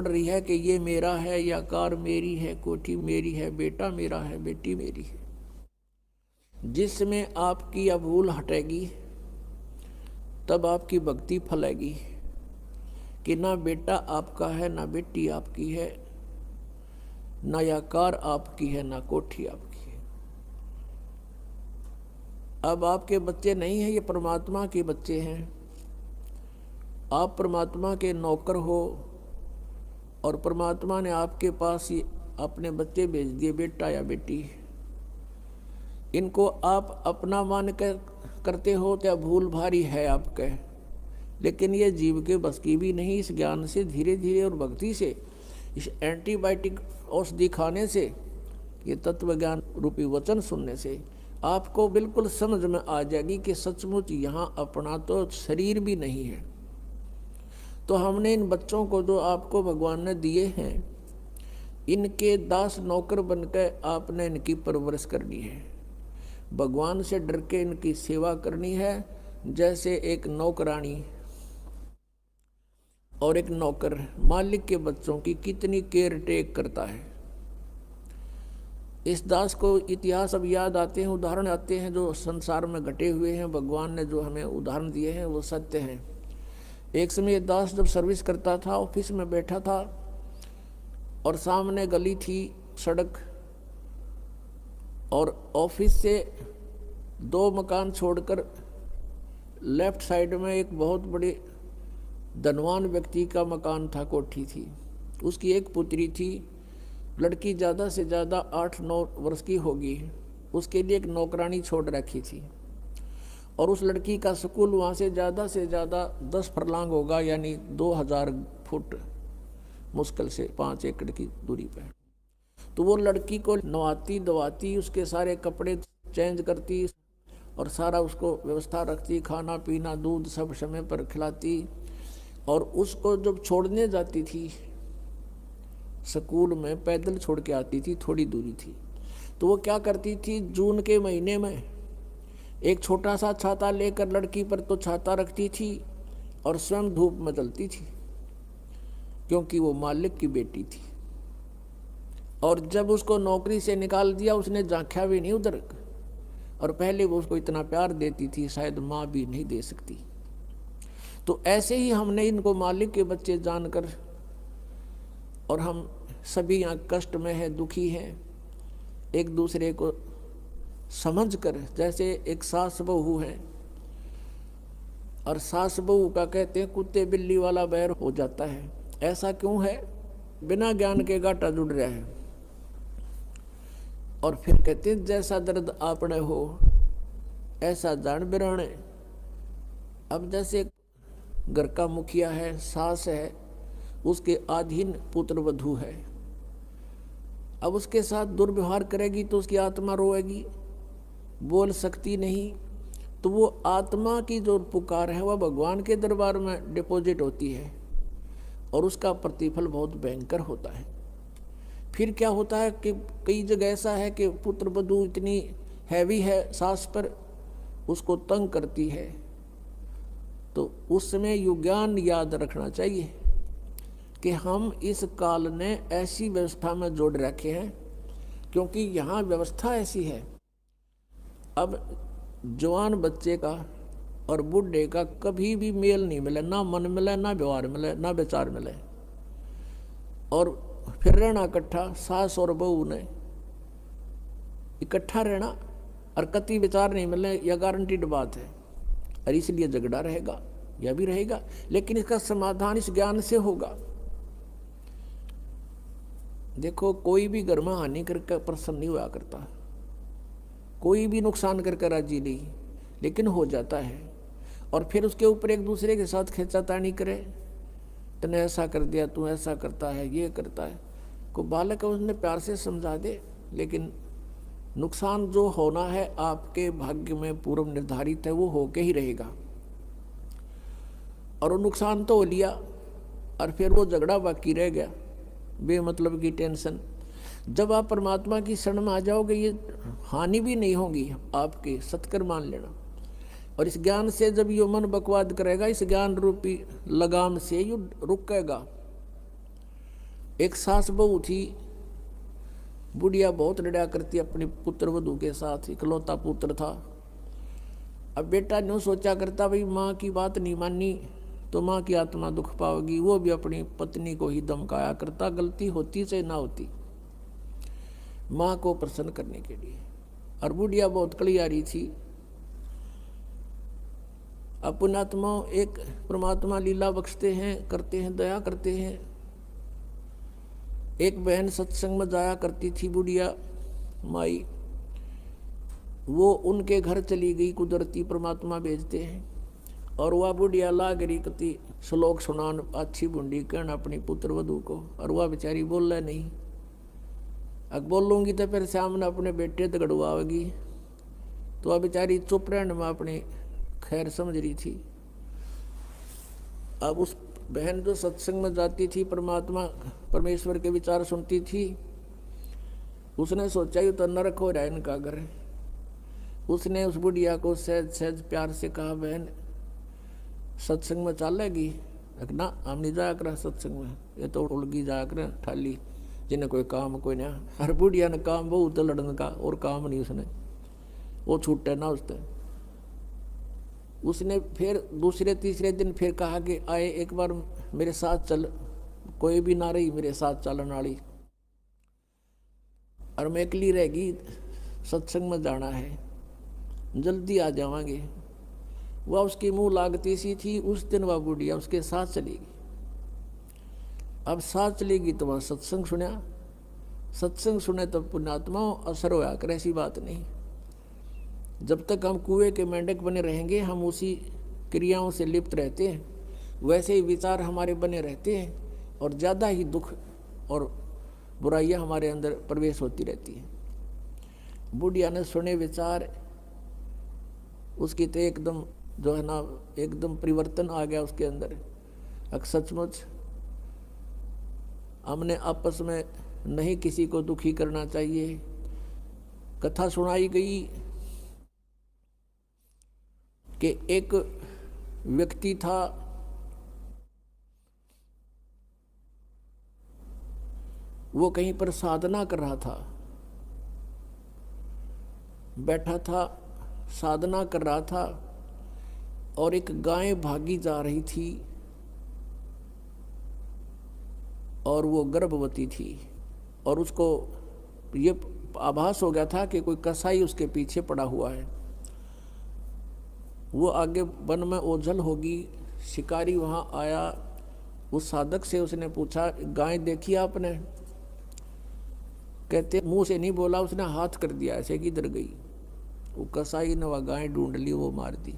पड़ रही है कि ये मेरा है, या कार मेरी है, कोठी मेरी है, बेटा मेरा है, बेटी मेरी है। जिसमें आपकी यह भूल हटेगी तब आपकी भक्ति फलेगी कि ना बेटा आपका है, ना बेटी आपकी है, ना यह कार आपकी है, ना कोठी आपकी है। अब आपके बच्चे नहीं हैं, ये परमात्मा के बच्चे हैं। आप परमात्मा के नौकर हो और परमात्मा ने आपके पास ही अपने बच्चे भेज दिए, बेटा या बेटी। इनको आप अपना मान कर करते हो तो भूल भारी है आपके, लेकिन ये जीव के बस की भी नहीं। इस ज्ञान से धीरे धीरे और भक्ति से, इस एंटीबायोटिक औषधि खाने से, ये तत्व ज्ञान रूपी वचन सुनने से आपको बिल्कुल समझ में आ जाएगी कि सचमुच यहाँ अपना तो शरीर भी नहीं है। तो हमने इन बच्चों को जो आपको भगवान ने दिए हैं, इनके दास नौकर बनकर आपने इनकी परवरिश करनी है। भगवान से डर के इनकी सेवा करनी है, जैसे एक नौकरानी और एक नौकर मालिक के बच्चों की कितनी केयर टेक करता है। इस दास को इतिहास अब याद आते हैं, उदाहरण आते हैं जो संसार में घटे हुए हैं। भगवान ने जो हमें उदाहरण दिए हैं वो सत्य हैं। एक समय ये दास जब सर्विस करता था, ऑफिस में बैठा था और सामने गली थी, सड़क, और ऑफिस से 2 मकान छोड़कर लेफ्ट साइड में एक बहुत बड़े धनवान व्यक्ति का मकान था, कोठी थी। उसकी एक पुत्री थी, लड़की ज़्यादा से ज़्यादा 8-9 वर्ष की होगी। उसके लिए एक नौकरानी छोड़ रखी थी और उस लड़की का स्कूल वहाँ से ज़्यादा 10 फरलांग होगा, यानी 2000 फुट मुश्किल से 5 एकड़ की दूरी पर। तो वो लड़की को नवाती धवाती, उसके सारे कपड़े चेंज करती और सारा उसको व्यवस्था रखती, खाना पीना दूध सब समय पर खिलाती। और उसको जब छोड़ने जाती थी स्कूल में, पैदल छोड़ के आती थी, थोड़ी दूरी थी, तो वो क्या करती थी, जून के महीने में एक छोटा सा छाता लेकर लड़की पर तो छाता रखती थी और स्वयं धूप में चलती थी, क्योंकि वो मालिक की बेटी थी। और जब उसको नौकरी से निकाल दिया, उसने झांका भी नहीं उधर, और पहले वो उसको इतना प्यार देती थी, शायद माँ भी नहीं दे सकती। तो ऐसे ही हमने इनको मालिक के बच्चे जानकर, और हम सभी यहाँ कष्ट में हैं, दुखी हैं, एक दूसरे को समझकर, जैसे एक सास बहू है और सास बहू का कहते हैं कुत्ते बिल्ली वाला बैर हो जाता है। ऐसा क्यों है? बिना ज्ञान के गाटा जुड़ रहा है। और फिर कहते हैं जैसा दर्द आपने हो ऐसा जान बिराने। अब जैसे घर का मुखिया है, सास है, उसके अधीन पुत्र वधू है, अब उसके साथ दुर्व्यवहार करेगी तो उसकी आत्मा रोएगी, बोल सकती नहीं। तो वो आत्मा की जो पुकार है वह भगवान के दरबार में डिपॉजिट होती है और उसका प्रतिफल बहुत भयंकर होता है। फिर क्या होता है कि कई जगह ऐसा है कि पुत्र वधू इतनी हैवी है सास पर, उसको तंग करती है, तो उस समय युज्ञान याद रखना चाहिए कि हम इस काल ने ऐसी व्यवस्था में जोड़ रखे हैं, क्योंकि यहाँ व्यवस्था ऐसी है। अब जवान बच्चे का और बूढ़े का कभी भी मेल नहीं मिले, ना मन मिले, ना व्यवहार मिले, ना विचार मिले, और फिर रहना इकट्ठा, सास और बहू ने इकट्ठा रहना और कति विचार नहीं मिले, यह गारंटीड बात है। और इसलिए झगड़ा रहेगा, यह भी रहेगा, लेकिन इसका समाधान इस ज्ञान से होगा। देखो, कोई भी घर में हानि करके प्रसन्न नहीं हुआ करता, कोई भी नुकसान करके राजी नहीं, लेकिन हो जाता है। और फिर उसके ऊपर एक दूसरे के साथ खींचातानी करे, तूने ऐसा कर दिया, तू ऐसा करता है, ये करता है। को बालक है उसने प्यार से समझा दे, लेकिन नुकसान जो होना है आपके भाग्य में पूर्व निर्धारित है, वो होके ही रहेगा। और वो नुकसान तो हो लिया और फिर वो झगड़ा बाकी रह गया, बेमतलब की टेंशन। जब आप परमात्मा की शरण में आ जाओगे, ये हानि भी नहीं होगी आपके, सत्कर मान लेना। और इस ज्ञान से जब ये मन बकवाद करेगा, इस ज्ञान रूपी लगाम से ये रुकेगा। एक सास बहू थी, बुढ़िया बहुत लड़ा करती अपने पुत्र वधू के साथ, इकलौता पुत्र था। अब बेटा न्यू सोचा करता भाई माँ की बात नहीं मानी तो माँ की आत्मा दुख पाओगी, वो भी अपनी पत्नी को ही धमकाया करता, गलती होती से ना होती, माँ को प्रसन्न करने के लिए। और बुढ़िया बहुत कलियारी थी। अब पुण्यात्मा एक परमात्मा लीला बख्शते हैं, करते हैं, दया करते हैं। एक बहन सत्संग में जाया करती थी बुढ़िया माई, वो उनके घर चली गई, कुदरती परमात्मा भेजते हैं। और वह बुढ़िया लाग रही कति श्लोक सुनान अच्छी बूंदी कहना अपनी पुत्र वधू को, और वह बेचारी बोल रहा नहीं। अब बोलूँगी तो फिर सामने अपने बेटे दगड़वाएगी, तो वह बेचारी चुप रहने में अपनी खैर समझ रही थी। अब उस बहन जो सत्संग में जाती थी, परमात्मा परमेश्वर के विचार सुनती थी, उसने सोचा ये तो नरक हो रहा है इनका घर। उसने उस बुढ़िया को सहज सहज प्यार से कहा, बहन सत्संग में चलेगी? ना हम नहीं जाया कर सत्संग में, ये तो उलगी जाया कर ठाली, जिन्हें कोई काम कोई ना। हर बुढ़िया ने काम बहुत लड़ने का, और काम नहीं उसने, वो छूटे ना उसने फिर दूसरे तीसरे दिन फिर कहा कि आए एक बार मेरे साथ चल, कोई भी ना रही मेरे साथ चलने वाली, और मैं अकेली रहेगी, सत्संग में जाना है, जल्दी आ जावांगे। वह उसकी मुंह लागती सी थी। उस दिन वह बुढ़िया उसके साथ चलेगी। अब साथ चलेगी तो वह सत्संग सुना, सत्संग सुने तो पुण्यात्मा असर होया कर, ऐसी बात नहीं। जब तक हम कुएं के मेंढक बने रहेंगे, हम उसी क्रियाओं से लिप्त रहते हैं, वैसे ही विचार हमारे बने रहते हैं, और ज़्यादा ही दुख और बुराइयां हमारे अंदर प्रवेश होती रहती हैं। बुढ़िया ने सुने विचार, उसकी तो एकदम जो है ना एकदम परिवर्तन आ गया उसके अंदर। सचमुच हमने आपस में नहीं किसी को दुखी करना चाहिए। कथा सुनाई गई कि एक व्यक्ति था, वो कहीं पर साधना कर रहा था, बैठा था, साधना कर रहा था, और एक गाय भागी जा रही थी, और वो गर्भवती थी, और उसको ये आभास हो गया था कि कोई कसाई उसके पीछे पड़ा हुआ है। वो आगे वन में ओझल होगी, शिकारी वहाँ आया, उस साधक से उसने पूछा, गाय देखी आपने? कहते मुंह से नहीं बोला, उसने हाथ कर दिया ऐसे, किधर गई? वो कसाई ने वह गाय ढूंढ ली, वो मार दी।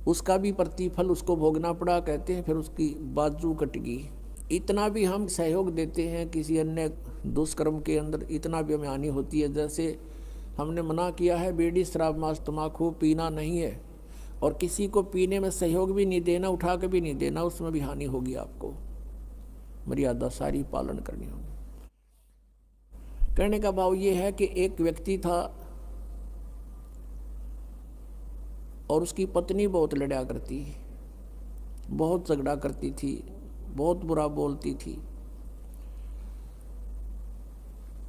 उसका भी प्रतिफल उसको भोगना पड़ा, कहते हैं फिर उसकी बाजू कट गई। इतना भी हम सहयोग देते हैं किसी अन्य दुष्कर्म के अंदर, इतना भी हमें हानि होती है। जैसे हमने मना किया है बीड़ी शराब मांस तम्बाकू पीना नहीं है, और किसी को पीने में सहयोग भी नहीं देना, उठा के भी नहीं देना, उसमें भी हानि होगी। आपको मर्यादा सारी पालन करनी होगी। कहने का भाव ये है कि एक व्यक्ति था और उसकी पत्नी बहुत लड़ा करती, बहुत झगड़ा करती थी, बहुत बुरा बोलती थी।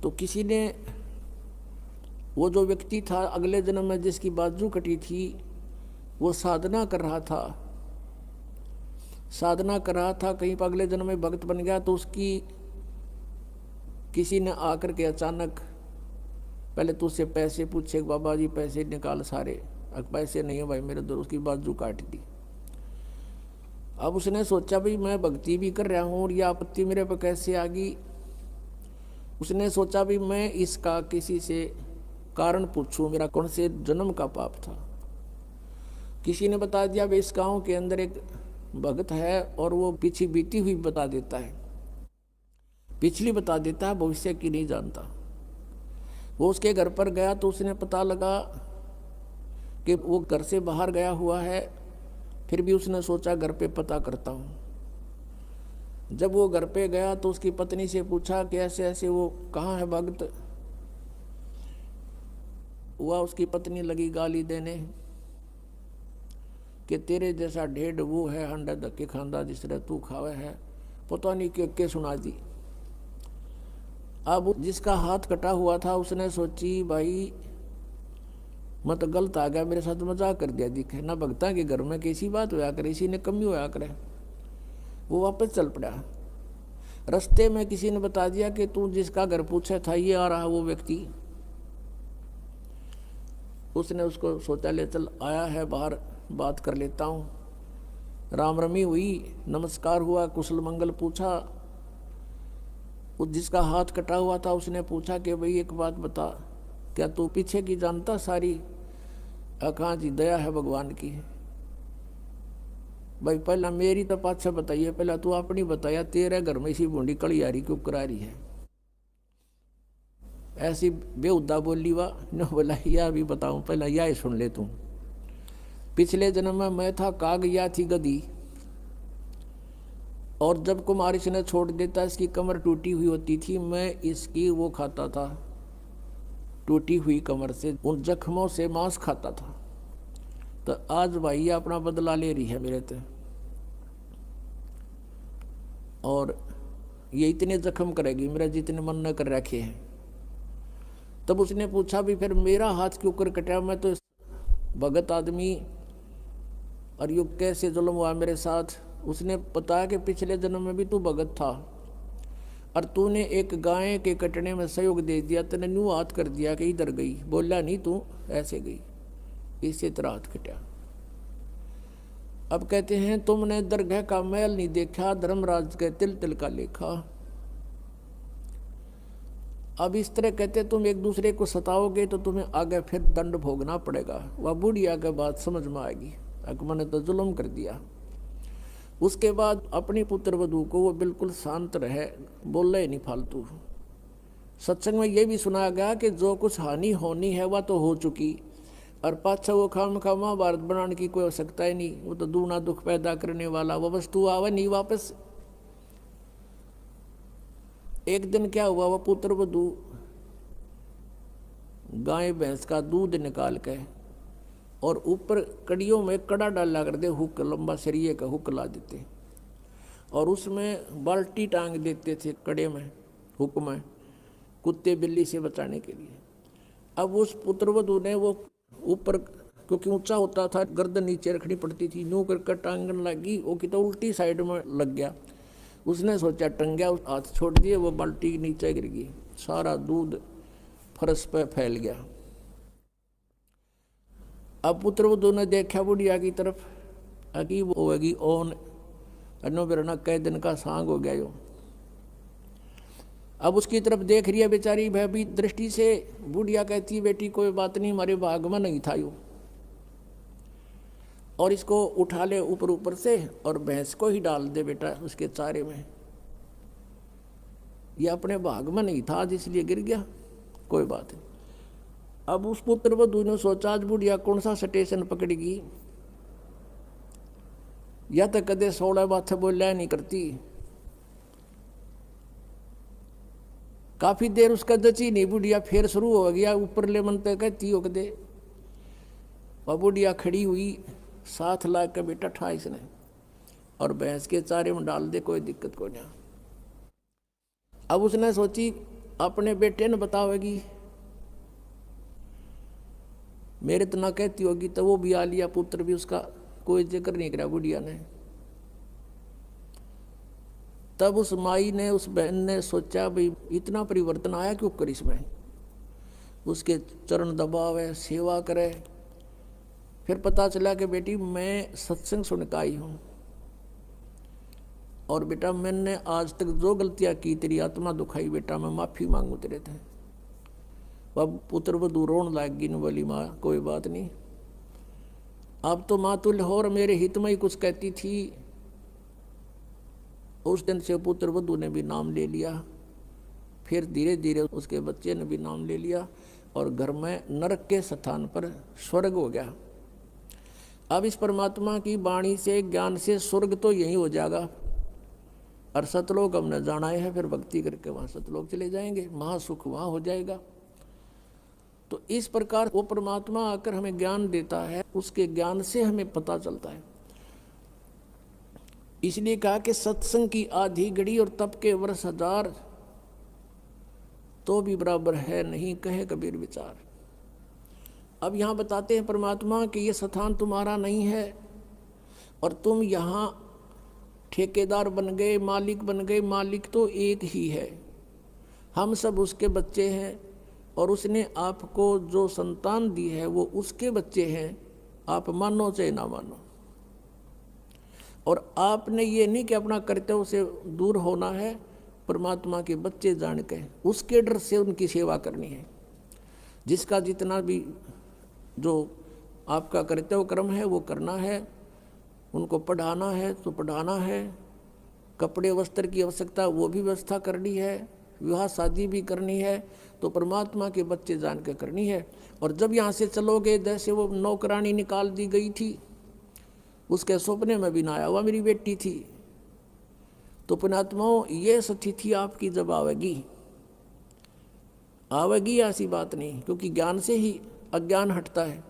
तो किसी ने, वो जो व्यक्ति था अगले जन्म में जिसकी बाजू कटी थी, वो साधना कर रहा था, साधना कर रहा था, कहीं पर अगले जन्म में भक्त बन गया। तो उसकी किसी ने आकर के अचानक पहले तो उससे पैसे पूछे, बाबा जी पैसे निकाल सारे, पैसे नहीं है भाई मेरे दो, उसकी बाजू काट दी। अब उसने सोचा भाई मैं भक्ति भी कर रहा हूँ और यह आपत्ति मेरे पर कैसे आ गई। उसने सोचा भाई मैं इसका किसी से कारण पूछूं, मेरा कौन से जन्म का पाप था। किसी ने बता दिया भाई इस गाँव के अंदर एक भगत है और वो पीछे बीती हुई बता देता है, पिछली बता देता है, भविष्य की नहीं जानता। वो उसके घर पर गया तो उसने पता लगा कि वो घर से बाहर गया हुआ है। फिर भी उसने सोचा घर पे पता करता हूँ। जब वो घर पे गया तो उसकी पत्नी से पूछा कि ऐसे ऐसे वो कहाँ है भगत। हुआ उसकी पत्नी लगी गाली देने कि तेरे जैसा ढेढ़ वो है, अंडा धक्के खांदा जिस तरह तू खावे है, पता नहीं के सुना दी। अब जिसका हाथ कटा हुआ था उसने सोची भाई मैं तो गलत आ गया, मेरे साथ मजाक कर दिया, दिखे ना भगता के घर में कैसी बात होया करे, इसी ने कमी होया करे। वो वापस चल पड़ा। रास्ते में किसी ने बता दिया कि तू जिसका घर पूछा था ये आ रहा वो व्यक्ति। उसने उसको सोचा ले चल आया है बाहर, बात कर लेता हूँ। राम रमी हुई, नमस्कार हुआ, कुशल मंगल पूछा। उस जिसका हाथ कटा हुआ था उसने पूछा कि भाई एक बात बता, क्या तू पीछे की जानता सारी? कहाँ जी, दया है भगवान की। भाई पहला मेरी तो पाछा बताइए, पहला तू अपनी बताया, तेरे घर में इसी बूंदी कड़ी आ रही क्यों करा रही है? ऐसी बेहुदा बोली वा न बोला, या भी बताऊं, पहला यह सुन ले तू। पिछले जन्म में मैं था काग, या थी गधी, और जब कुमार इसने छोड़ देता, इसकी कमर टूटी हुई होती थी, मैं इसकी वो खाता था, टूटी हुई कमर से उन जख्मों से मांस खाता था। तो आज भाई ये अपना बदला ले रही है मेरे से, और ये इतने जख्म करेगी मेरे जितने मन न कर रखे हैं। तब उसने पूछा भी फिर मेरा हाथ क्यों कर कटा? मैं तो भगत आदमी, और युग कैसे जुल्म हुआ मेरे साथ? उसने बताया कि पिछले जन्म में भी तू भगत था, और तूने एक गाय के कटने में सहयोग दे दिया, तूने न्यू हाथ कर दिया कि इधर गई, बोला नहीं तू ऐसे गई, इसी तरह हाथ कटा। अब कहते हैं तुमने दरगाह का मैल नहीं देखा, धर्मराज के तिल तिल का लेखा। अब इस तरह कहते तुम एक दूसरे को सताओगे तो तुम्हें आगे फिर दंड भोगना पड़ेगा। वह बुढ़िया के बात समझ में आएगी, अकबर ने तो जुल्म कर दिया। उसके बाद अपनी पुत्र वधू को वो बिल्कुल शांत रहे, बोले नहीं फालतू। सत्संग में ये भी सुनाया गया कि जो कुछ हानि होनी है वह तो हो चुकी, और पाछा वो खामखा महाभारत बनाने की कोई आवश्यकता ही नहीं। वो तो दूना दुख पैदा करने वाला वो वस्तु आवे नहीं वापस। एक दिन क्या हुआ, वह पुत्र वधू गाय भैंस का दूध निकाल के और ऊपर कड़ियों में कड़ा डाला कर दे, हुक लंबा सरिये का हुक ला देते, और उसमें बाल्टी टांग देते थे कड़े में, हुक में, कुत्ते बिल्ली से बचाने के लिए। अब उस पुत्रवधू ने वो ऊपर, क्योंकि ऊंचा होता था, गर्दन नीचे रखनी पड़ती थी, न्यू करके टांगन लगी, वो कि तो उल्टी साइड में लग गया। उसने सोचा टंगया, हाथ छोड़ दिए, वो बाल्टी नीचे गिर गई, सारा दूध फर्श पे फैल गया। अब पुत्रवधू ने देखा बुढ़िया की तरफ, अकी वो होगी ओन अनो बिरना कई दिन का सांग हो गया यो। अब उसकी तरफ देख रही है बेचारी भयभीत दृष्टि से। बुढ़िया कहती बेटी कोई बात नहीं, हमारे भाग में नहीं था यो, और इसको उठा ले ऊपर ऊपर से और भैंस को ही डाल दे बेटा उसके चारे में, ये अपने भाग में नहीं था इसलिए गिर गया, कोई बात नहीं। अब उस पुत्र वधू ने सोचा आज बुढ़िया कौन सा स्टेशन पकड़ेगी, या तो कदे 16 बात बोलिया नहीं करती। काफी देर उसका जची नहीं, बुढ़िया फिर शुरू हो गया ऊपर ले मन तक कहती हो कदे। वह बुढ़िया खड़ी हुई, साथ ला के बेटा ठा इसने और भैंस के चारे में डाल दे, कोई दिक्कत को नहीं। अब उसने सोची अपने बेटे ने बतावेगी, मेरे तो ना कहती होगी, तो वो भी आ लिया, पुत्र भी उसका, कोई जिक्र नहीं करा बुढ़िया ने। तब उस माई ने, उस बहन ने सोचा भाई इतना परिवर्तन आया क्यों कर इसमें, उसके चरण दबावे, सेवा करे। फिर पता चला कि बेटी मैं सत्संग सुन के आई हूँ, और बेटा मैंने आज तक जो गलतियाँ की तेरी आत्मा दुखाई, बेटा मैं माफ़ी मांगू तेरे थे। अब पुत्र वधू रोन लाग गई, न बोली माँ कोई बात नहीं, अब तो माँ तुल्य हो और मेरे हित में ही कुछ कहती थी। उस दिन से पुत्र वधू ने भी नाम ले लिया, फिर धीरे धीरे उसके बच्चे ने भी नाम ले लिया, और घर में नरक के स्थान पर स्वर्ग हो गया। अब इस परमात्मा की वाणी से, ज्ञान से स्वर्ग तो यही हो जाएगा, और सतलोक हमने जाना है, फिर भक्ति करके वहाँ सतलोक चले जाएंगे, महासुख वहाँ हो जाएगा। तो इस प्रकार वो परमात्मा आकर हमें ज्ञान देता है, उसके ज्ञान से हमें पता चलता है। इसलिए कहा कि सत्संग की आधी घड़ी और तप के वर्ष 1000, तो भी बराबर है नहीं, कहे कबीर विचार। अब यहाँ बताते हैं परमात्मा कि ये स्थान तुम्हारा नहीं है और तुम यहाँ ठेकेदार बन गए, मालिक बन गए। मालिक तो एक ही है, हम सब उसके बच्चे हैं और उसने आपको जो संतान दी है वो उसके बच्चे हैं, आप मानो चाहे ना मानो। और आपने ये नहीं कि अपना कर्तव्य से दूर होना है, परमात्मा के बच्चे जान के उसके डर से उनकी सेवा करनी है। जिसका जितना भी जो आपका कर्तव्य कर्म है वो करना है, उनको पढ़ाना है तो पढ़ाना है, कपड़े वस्त्र की आवश्यकता वो भी व्यवस्था करनी है, विवाह शादी भी करनी है, तो परमात्मा के बच्चे जान के करनी है। और जब यहाँ से चलोगे, जैसे वो नौकरानी निकाल दी गई थी, उसके सपने में भी ना आया वह मेरी बेटी थी, तो पुण्यात्माओं ये स्थिति आपकी जब आवेगी ऐसी बात नहीं, क्योंकि ज्ञान से ही अज्ञान हटता है।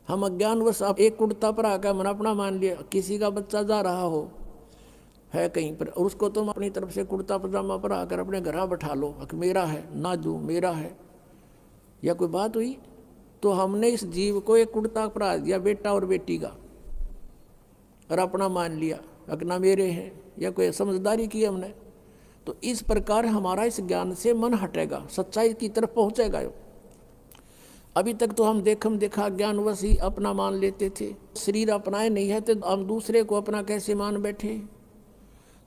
हम अज्ञानवश आप एक कुर्ता पर आकर मन अपना मान लिया, किसी का बच्चा जा रहा हो है कहीं पर, और उसको तुम अपनी तरफ से कुर्ता पजामा पर आकर अपने घर बैठा लो कि मेरा है ना दू मेरा है, या कोई बात हुई? तो हमने इस जीव को एक कुर्ता परा दिया बेटा और बेटी का, और अपना मान लिया अगना मेरे हैं, या कोई समझदारी की हमने। तो इस प्रकार हमारा इस ज्ञान से मन हटेगा, सच्चाई की तरफ पहुंचेगा। अभी तक तो हम देखा ज्ञानवश ही अपना मान लेते थे, शरीर अपनाए नहीं है तो हम दूसरे को अपना कैसे मान बैठे।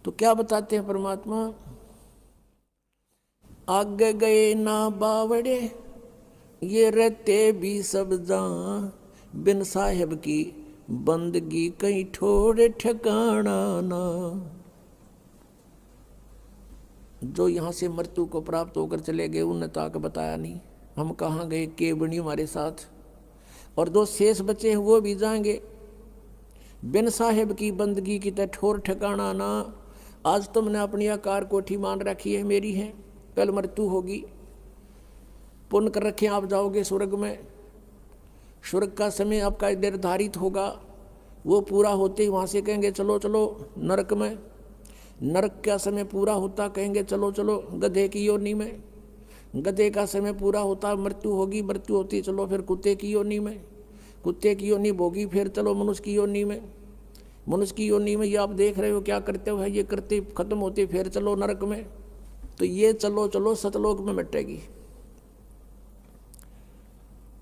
तो क्या बताते हैं परमात्मा, आगे गए ना बावड़े ये रहते भी सब जान, बिन साहेब की बंदगी कहीं ठोड़े ठिकाना ना। जो यहाँ से मृत्यु को प्राप्त होकर चले गए उन्हें तो आके बताया नहीं हम कहाँ गए, के बनी हमारे साथ, और दो शेष बचे हैं वो भी जाएंगे। बिन साहेब की बंदगी की तरह ठोर ठिकाना ना। आज तुमने अपनी आकार कोठी मान रखी है मेरी है, कल मृत्यु होगी, पुण्य कर रखे आप जाओगे स्वर्ग में, स्वर्ग का समय आपका निर्धारित होगा, वो पूरा होते ही वहाँ से कहेंगे चलो चलो नरक में, नरक का समय पूरा होता कहेंगे चलो चलो गधे की योनि में, गधे का समय पूरा होता मृत्यु होगी, मृत्यु होती चलो फिर कुत्ते की योनि में, कुत्ते की योनि भोगी फिर चलो मनुष्य की योनि में, मनुष्य की योनि में ये आप देख रहे हो क्या करते हो, ये करते खत्म होते फिर चलो नरक में। तो ये चलो चलो सतलोक में मिटेगी।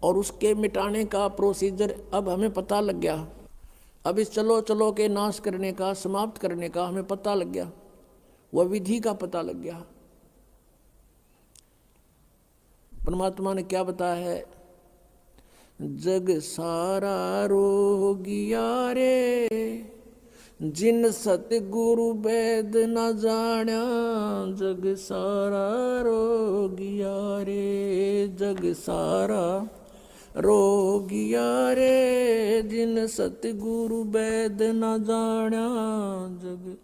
और उसके मिटाने का प्रोसीजर अब हमें पता लग गया, अब इस चलो चलो के नाश करने का समाप्त करने का हमें पता लग गया, वह विधि का पता लग गया। परमात्मा ने क्या बताया है, जग सारा रोगिया रे जिन सतगुरु वैद न जाण्या, जग सारा रोगिया रे, जग सारा रोगिया रे जिन सतगुरु वैद न जाण्या, जग